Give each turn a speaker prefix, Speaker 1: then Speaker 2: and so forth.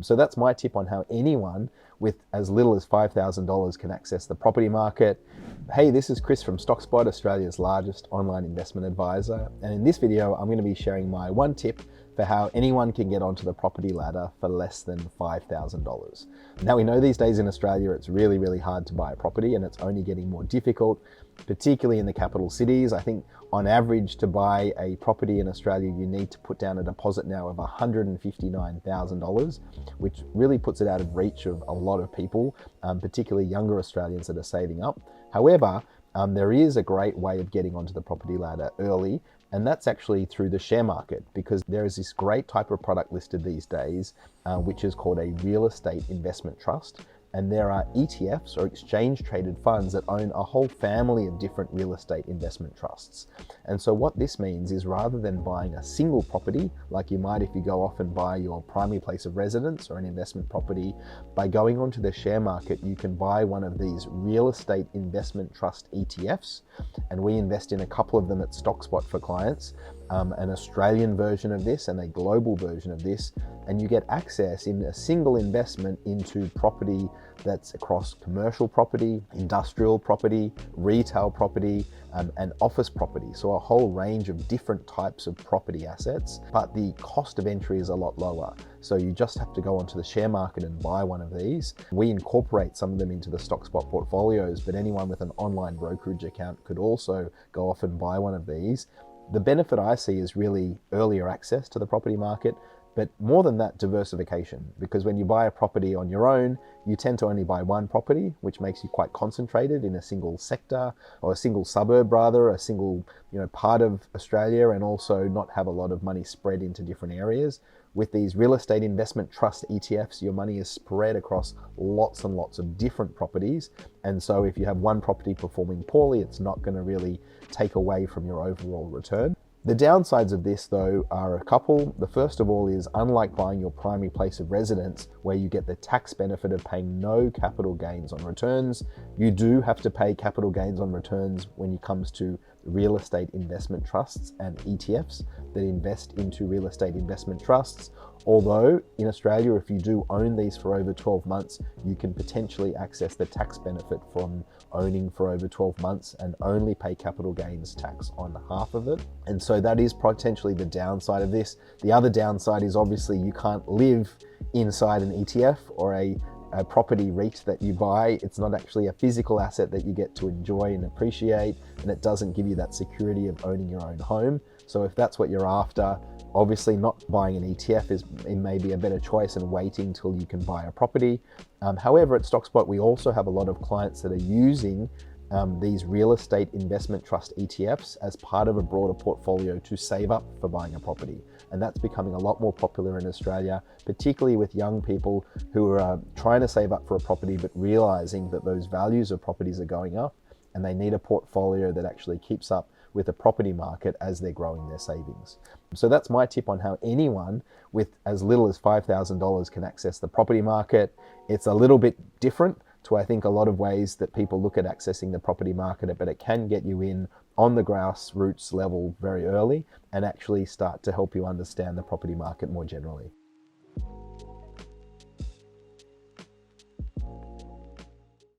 Speaker 1: So that's my tip on how anyone with as little as $5,000 can access the property market. Hey, this is Chris from StockSpot, Australia's largest online investment advisor. And in this video, I'm going to be sharing my one tip for how anyone can get onto the property ladder for less than $5,000. Now, we know these days in Australia, it's really, really hard to buy a property, and it's only getting more difficult, particularly in the capital cities. I think on average, to buy a property in Australia, you need to put down a deposit now of $159,000, which really puts it out of reach of a lot of people, particularly younger Australians that are saving up. However, there is a great way of getting onto the property ladder early, and that's actually through the share market, because there is this great type of product listed these days, which is called a real estate investment trust. And there are ETFs, or exchange traded funds, that own a whole family of different real estate investment trusts. And so what this means is, rather than buying a single property, like you might if you go off and buy your primary place of residence or an investment property, by going onto the share market, you can buy one of these real estate investment trust ETFs. And we invest in a couple of them at StockSpot for clients, an Australian version of this and a global version of this. And you get access in a single investment into property that's across commercial property, industrial property, retail property, and office property. So a whole range of different types of property assets, but the cost of entry is a lot lower. So you just have to go onto the share market and buy one of these. We incorporate some of them into the StockSpot portfolios, but anyone with an online brokerage account could also go off and buy one of these. The benefit I see is really earlier access to the property market, but more than that, diversification. Because when you buy a property on your own, you tend to only buy one property, which makes you quite concentrated in a single sector, or a single suburb rather, a single part of Australia, and also not have a lot of money spread into different areas. With these real estate investment trust ETFs, your money is spread across lots and lots of different properties. And so if you have one property performing poorly, it's not going to really take away from your overall return. The downsides of this, though, are a couple. The first of all is, unlike buying your primary place of residence, where you get the tax benefit of paying no capital gains on returns, you do have to pay capital gains on returns when it comes to real estate investment trusts and ETFs that invest into real estate investment trusts. Although in Australia, if you do own these for over 12 months, you can potentially access the tax benefit from owning for over 12 months and only pay capital gains tax on half of it. And so that is potentially the downside of this. The other downside is, obviously, you can't live inside an ETF or a property REIT that you buy. It's not actually a physical asset that you get to enjoy and appreciate, and it doesn't give you that security of owning your own home. So if that's what you're after, obviously not buying an ETF is maybe a better choice, and waiting till you can buy a property. However, at StockSpot, we also have a lot of clients that are using these real estate investment trust ETFs as part of a broader portfolio to save up for buying a property. And that's becoming a lot more popular in Australia, particularly with young people who are trying to save up for a property, but realizing that those values of properties are going up, and they need a portfolio that actually keeps up with the property market as they're growing their savings. So that's my tip on how anyone with as little as $5,000 can access the property market. It's a little bit different to, I think, a lot of ways that people look at accessing the property market, but it can get you in on the grassroots level very early and actually start to help you understand the property market more generally.